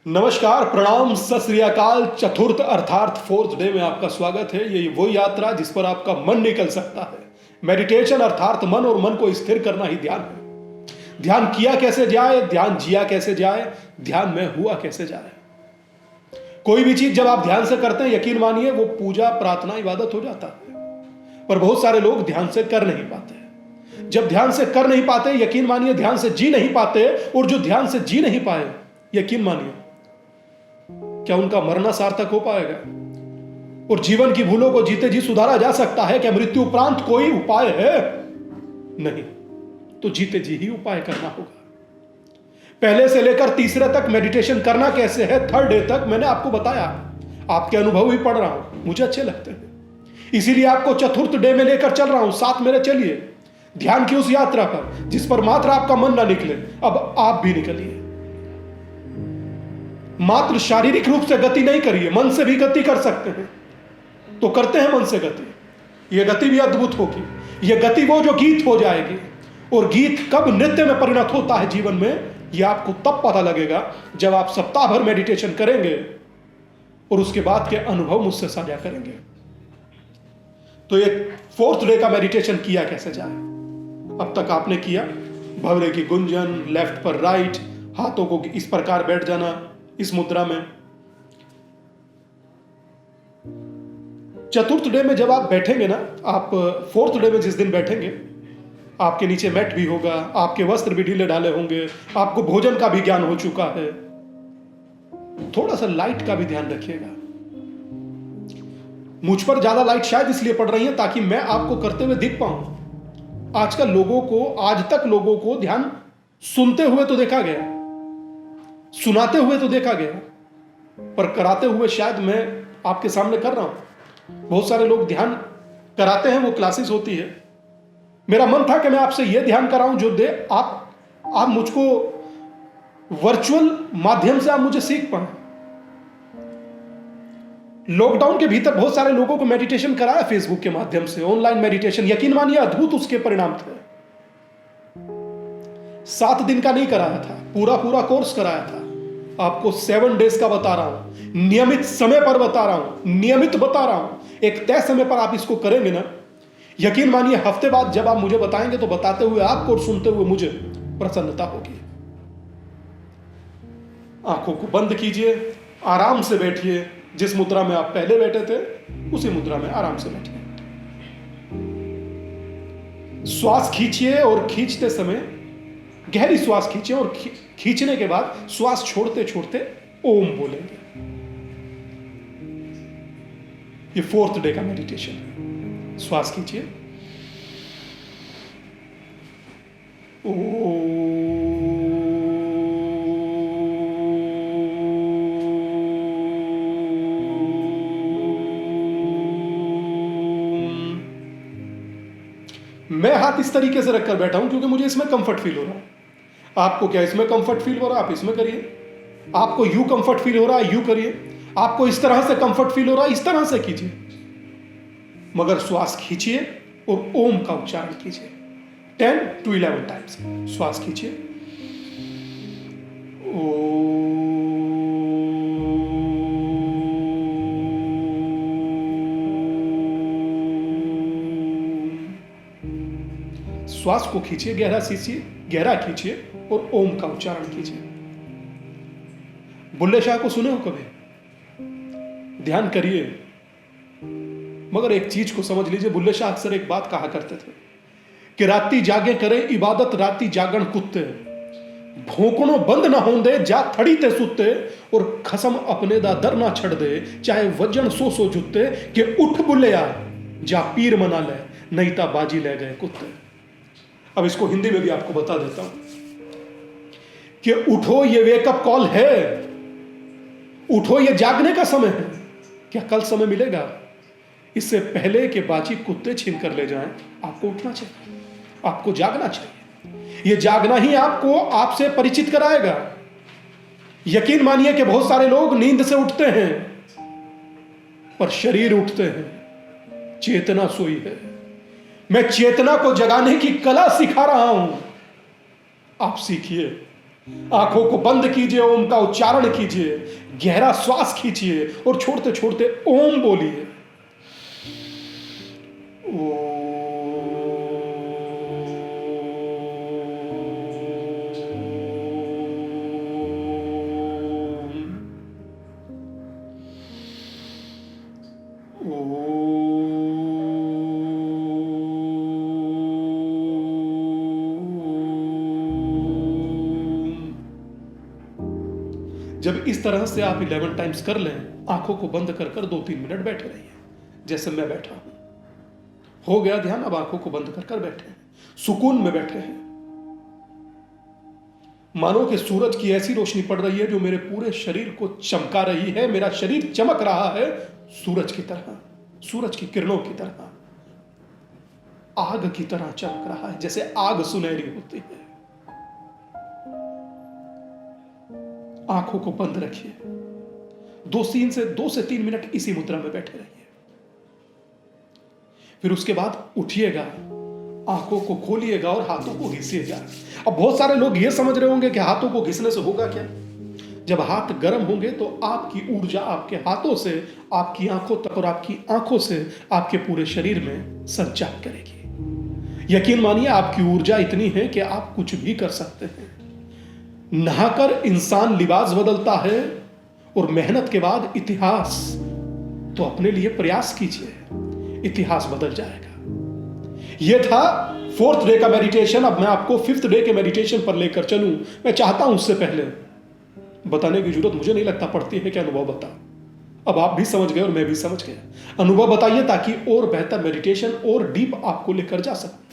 नमस्कार, प्रणाम, सत श्री अकाल। चतुर्थ अर्थात फोर्थ डे में आपका स्वागत है। ये वो यात्रा जिस पर आपका मन निकल सकता है। मेडिटेशन अर्थात मन और मन को स्थिर करना ही ध्यान है। ध्यान किया कैसे जाए, ध्यान जिया कैसे जाए, ध्यान में हुआ कैसे जाए। कोई भी चीज जब आप ध्यान से करते हैं, यकीन मानिए वो पूजा प्रार्थना इबादत हो जाता है। पर बहुत सारे लोग ध्यान से कर नहीं पाते। जब ध्यान से कर नहीं पाते, यकीन मानिए ध्यान से जी नहीं पाते। और जो ध्यान से जी नहीं पाए, यकीन मानिए क्या उनका मरना सार्थक हो पाएगा? और जीवन की भूलों को जीते जी सुधारा जा सकता है? क्या मृत्यु उपरांत कोई उपाय है? नहीं। तो जीते जी ही उपाय करना होगा। पहले से लेकर तीसरे तक मेडिटेशन करना कैसे है, थर्ड डे तक मैंने आपको बताया। आपके अनुभव ही पढ़ रहा हूं, मुझे अच्छे लगते हैं, इसीलिए आपको चतुर्थ डे में लेकर चल रहा हूं। साथ मेरे चलिए ध्यान की उस यात्रा पर जिस पर मात्र आपका मन ना निकले, अब आप भी निकलिए। मात्र शारीरिक रूप से गति नहीं करिए, मन से भी गति कर सकते हैं। तो करते हैं मन से गति। यह गति भी अद्भुत होगी। यह गति वो जो गीत हो जाएगी। और गीत कब नृत्य में परिणत होता है जीवन में, यह आपको तब पता लगेगा जब आप सप्ताह भर मेडिटेशन करेंगे और उसके बाद के अनुभव मुझसे साझा करेंगे। तो ये फोर्थ डे का मेडिटेशन किया कैसे जाए। अब तक आपने किया भंवरे की गुंजन, लेफ्ट पर राइट, हाथों को इस प्रकार बैठ जाना इस मुद्रा में। चतुर्थ डे में जब आप बैठेंगे ना, आप फोर्थ डे में जिस दिन बैठेंगे, आपके नीचे मैट भी होगा, आपके वस्त्र भी ढीले ढाले होंगे, आपको भोजन का भी ज्ञान हो चुका है। थोड़ा सा लाइट का भी ध्यान रखिएगा। मुझ पर ज्यादा लाइट शायद इसलिए पड़ रही है ताकि मैं आपको करते हुए दिख पाऊं। आजकल लोगों को, आज तक लोगों को ध्यान सुनते हुए तो देखा गया, सुनाते हुए तो देखा गया, पर कराते हुए शायद मैं आपके सामने कर रहा हूं। बहुत सारे लोग ध्यान कराते हैं, वो क्लासेस होती है। मेरा मन था कि मैं आपसे यह ध्यान कराऊं जो दे आप मुझको वर्चुअल माध्यम से आप मुझे सीख पाए। लॉकडाउन के भीतर बहुत सारे लोगों को मेडिटेशन कराया फेसबुक के माध्यम से, ऑनलाइन मेडिटेशन। यकीन मानिए अद्भुत उसके परिणाम थे। 7 दिन का नहीं कराया था, पूरा कोर्स कराया था। आपको 7 डेज का बता रहा हूं, नियमित समय पर बता रहा हूं, नियमित बता रहा हूं। एक तय समय पर आप इसको करेंगे ना, यकीन मानिए हफ्ते बाद जब आप मुझे बताएंगे तो बताते हुए आपको और सुनते हुए मुझे प्रसन्नता होगी। आंखों को बंद कीजिए, आराम से बैठिए। जिस मुद्रा में आप पहले बैठे थे उसी मुद्रा में आराम से बैठिए। श्वास खींचिए और खींचते समय गहरी श्वास खींचिए और खींचने के बाद श्वास छोड़ते छोड़ते ओम बोलेंगे। ये फोर्थ डे का मेडिटेशन है। श्वास खींचिए, मैं हाथ इस तरीके से रखकर बैठा हूं क्योंकि मुझे इसमें कंफर्ट फील हो रहा है। आपको क्या इसमें कंफर्ट फील हो रहा है, आप इसमें करिए। आपको यू कंफर्ट फील हो रहा है, यू करिए। आपको इस तरह से कंफर्ट फील हो रहा है, इस तरह से कीजिए। मगर श्वास खींचिए और ओम का उच्चारण कीजिए 10 to 11 टाइम्स। श्वास खींचिए, श्वास को खींचिए, गहरा खींचिए और ओम का उच्चारण कीजिए। बुल्ले शाह को सुने हो कभी? ध्यान करिए, मगर एक चीज को समझ लीजिए। बुल्ले शाह अक्सर एक बात कहा करते थे कि राती जागे करे इबादत, राती जागण कुत्ते, भोंकणों बंद ना होंदे जा थड़ी ते सुत्ते, और खसम अपने दा दर ना छड़ दे चाहे वजन सो जुत्ते, कि उठ बुल्लिया जा पीर मना ले नहीं ता बाजी ले गए कुत्ते। अब इसको हिंदी में भी आपको बता देता हूं कि उठो, ये वेकअप कॉल है। उठो, ये जागने का समय है। क्या कल समय मिलेगा? इससे पहले कि बाजी कुत्ते छीन कर ले जाएं, आपको उठना चाहिए, आपको जागना चाहिए। यह जागना ही आपको आपसे परिचित कराएगा। यकीन मानिए कि बहुत सारे लोग नींद से उठते हैं पर शरीर उठते हैं, चेतना सोई है। मैं चेतना को जगाने की कला सिखा रहा हूं, आप सीखिए। आंखों को बंद कीजिए, ओम का उच्चारण कीजिए, गहरा श्वास खींचिए और छोड़ते छोड़ते ओम बोलिए। जब इस तरह से आप 11 टाइम्स कर लें, आंखों को बंद कर कर 2-3 मिनट बैठे रहिए, जैसे मैं बैठा हूं। हो गया ध्यान, अब आंखों को बंद कर कर बैठे हैं, सुकून में बैठे हैं। मानो कि सूरज की ऐसी रोशनी पड़ रही है जो मेरे पूरे शरीर को चमका रही है। मेरा शरीर चमक रहा है सूरज की तरह, सूरज की किरणों की तरह, आग की तरह चमक रहा है, जैसे आग सुनहरी होती है। आंखों को बंद रखिए, 2 से 3 मिनट इसी मुद्रा में बैठे रहिए। फिर उसके बाद उठिएगा, आंखों को खोलिएगा और हाथों को घिसिएगा। अब बहुत सारे लोग ये समझ रहे होंगे कि हाथों को घिसने से होगा क्या। जब हाथ गर्म होंगे तो आपकी ऊर्जा आपके हाथों से आपकी आंखों तक और आपकी आंखों से आपके पूरे शरीर में संचार करेगी। यकीन मानिए, आपकी ऊर्जा इतनी है कि आप कुछ भी कर सकते हैं। नहाकर इंसान लिबास बदलता है और मेहनत के बाद इतिहास। तो अपने लिए प्रयास कीजिए, इतिहास बदल जाएगा। यह था 4th डे का मेडिटेशन। अब मैं आपको 5th डे के मेडिटेशन पर लेकर चलूं। मैं चाहता हूं, उससे पहले बताने की जरूरत मुझे नहीं लगता पड़ती है कि अनुभव बता। अब आप भी समझ गए और मैं भी समझ गया। अनुभव बताइए ताकि और बेहतर मेडिटेशन और डीप आपको लेकर जा सकूं।